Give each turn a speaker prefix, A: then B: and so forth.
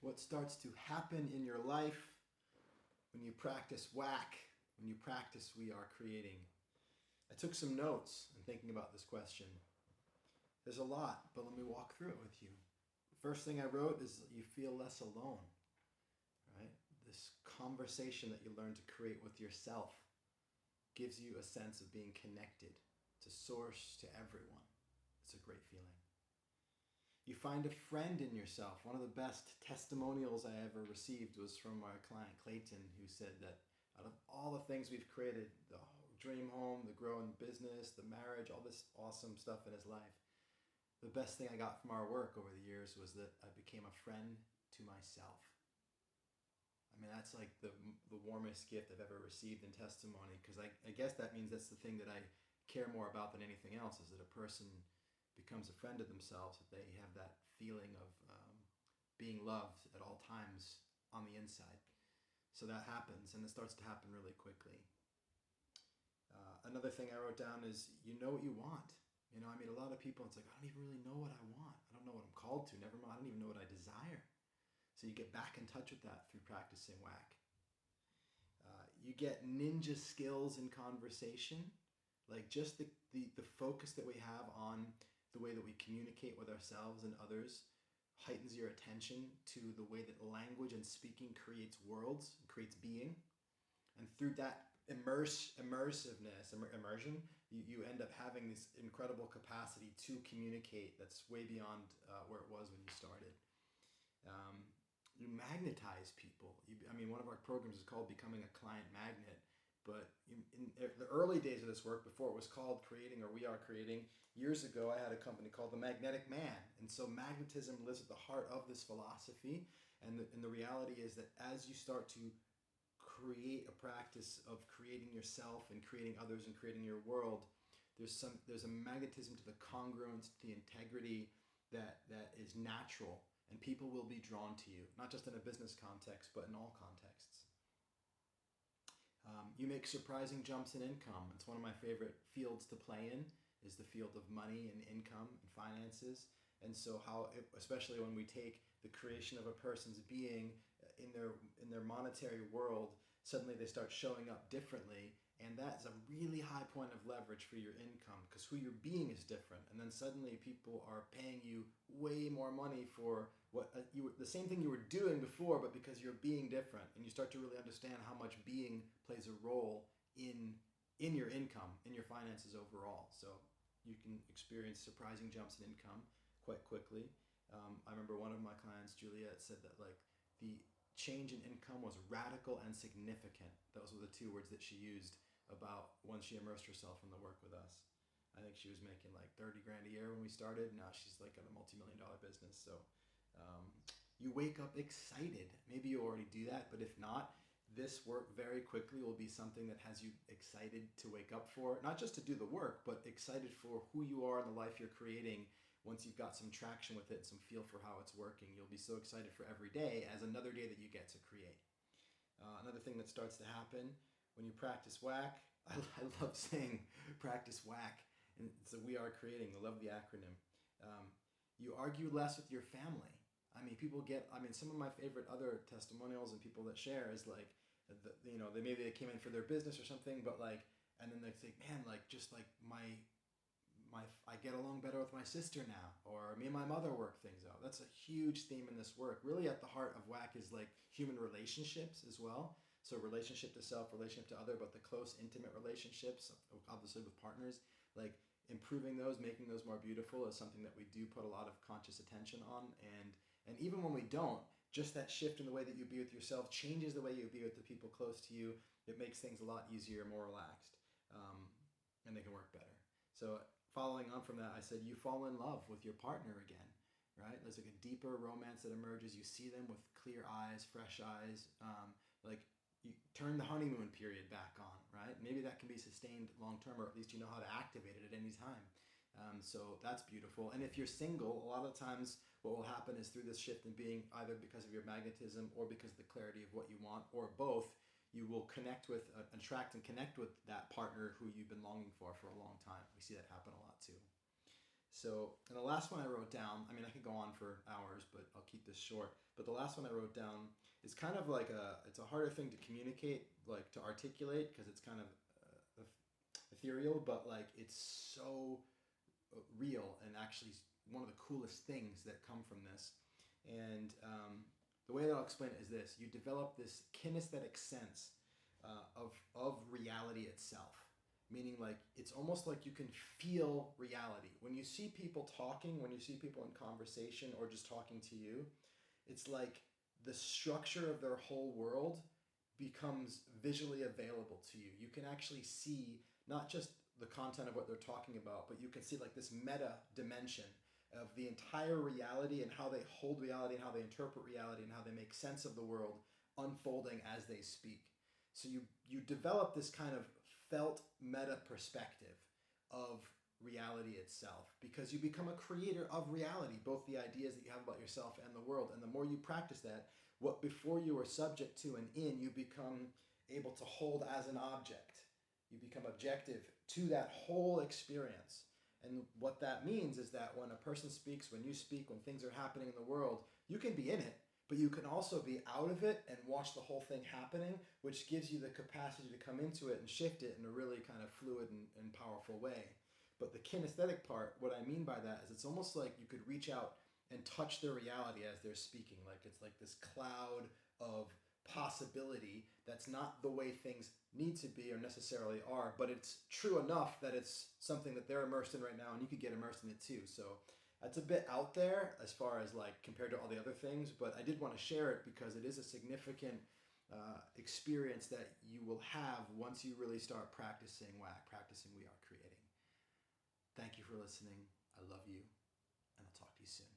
A: what starts to happen in your life when you practice whack, when you practice we are creating. I took some notes in thinking about this question. There's a lot, but let me walk through it with you. First thing I wrote is you feel less alone, right? This conversation that you learn to create with yourself gives you a sense of being connected to source, to everyone. It's a great feeling. You find a friend in yourself. One of the best testimonials I ever received was from our client Clayton, who said that out of all the things we've created, the dream home, the growing business, the marriage, all this awesome stuff in his life, the best thing I got from our work over the years was that I became a friend to myself. I mean, that's like the warmest gift I've ever received in testimony, because I guess that means that's the thing that I care more about than anything else, is that a person becomes a friend of themselves, that they have that feeling of being loved at all times on the inside. So that happens, and it starts to happen really quickly. Another thing I wrote down is you know what you want. You know, I mean, a lot of people, it's like, I don't even really know what I want. I don't know what I'm called to. Never mind, I don't even know what I desire. So you get back in touch with that through practicing whack. You get ninja skills in conversation, like just the focus that we have on the way that we communicate with ourselves and others heightens your attention to the way that language and speaking creates worlds, creates being. And through that immersion, you end up having this incredible capacity to communicate that's way beyond where it was when you started. You magnetize people. One of our programs is called Becoming a Client Magnet, but in the early days of this work, before it was called Creating or We Are Creating, years ago I had a company called The Magnetic Man, and so magnetism lives at the heart of this philosophy, and the reality is that as you start to create a practice of creating yourself and creating others and creating your world, there's a magnetism to the congruence, to the integrity that is natural, and people will be drawn to you, not just in a business context, but in all contexts. You make surprising jumps in income. It's one of my favorite fields to play in, is the field of money and income and finances. And so especially when we take the creation of a person's being in their monetary world, suddenly they start showing up differently, and that's a really high point of leverage for your income, because who you're being is different, and then suddenly people are paying you way more money for what the same thing you were doing before, but because you're being different, and you start to really understand how much being plays a role in your income, in your finances overall. So you can experience surprising jumps in income quite quickly. I remember one of my clients, Juliet, said that like the change in income was radical and significant. Those were the two words that she used about once she immersed herself in the work with us. I think she was making like 30 grand a year when we started. Now she's like at a multi-million-dollar business. So you wake up excited. Maybe you already do that, but if not, this work very quickly will be something that has you excited to wake up for, not just to do the work, but excited for who you are and the life you're creating. Once you've got some traction with it, some feel for how it's working, you'll be so excited for every day as another day that you get to create. Another thing that starts to happen when you practice whack, I love saying practice whack, and so we are creating, I love the acronym. You argue less with your family. Some of my favorite other testimonials and people that share is like, they came in for their business or something, but like, and then they think, man, like just like I get along better with my sister now, or me and my mother work things out. That's a huge theme in this work. Really at the heart of whack is like human relationships as well. So relationship to self, relationship to other, but the close, intimate relationships, obviously with partners, like improving those, making those more beautiful is something that we do put a lot of conscious attention on. And even when we don't, just that shift in the way that you be with yourself changes the way you be with the people close to you. It makes things a lot easier, more relaxed, and they can work better. So following on from that, I said you fall in love with your partner again, right? There's like a deeper romance that emerges. You see them with clear eyes, fresh eyes, like you turn the honeymoon period back on, right? Maybe that can be sustained long term, or at least you know how to activate it at any time. So that's beautiful. And if you're single, a lot of times what will happen is through this shift in being, either because of your magnetism or because of the clarity of what you want, or both, you will attract and connect with that partner who you've been longing for a long time. We see that happen a lot too. So, and the last one I wrote down, I mean, I could go on for hours, but I'll keep this short. But the last one I wrote down is kind of like it's a harder thing to communicate, like to articulate, because it's kind of ethereal, but like it's so real and actually one of the coolest things that come from this. And the way that I'll explain it is this: you develop this kinesthetic sense of reality itself. Meaning, like, it's almost like you can feel reality. When you see people talking, when you see people in conversation or just talking to you, it's like the structure of their whole world becomes visually available to you. You can actually see not just the content of what they're talking about, but you can see like this meta dimension of the entire reality and how they hold reality and how they interpret reality and how they make sense of the world unfolding as they speak. So you develop this kind of felt meta perspective of reality itself because you become a creator of reality, both the ideas that you have about yourself and the world. And the more you practice that, what before you were subject to and in, you become able to hold as an object. You become objective to that whole experience. And what that means is that when a person speaks, when you speak, when things are happening in the world, you can be in it, but you can also be out of it and watch the whole thing happening, which gives you the capacity to come into it and shift it in a really kind of fluid and powerful way. But the kinesthetic part, what I mean by that is it's almost like you could reach out and touch their reality as they're speaking. Like it's like this cloud of possibility that's not the way things need to be or necessarily are, but it's true enough that it's something that they're immersed in right now and you could get immersed in it too. So that's a bit out there as far as like compared to all the other things, but I did want to share it because it is a significant experience that you will have once you really start practicing WAC, practicing We Are Creating. Thank you for listening. I love you, and I'll talk to you soon.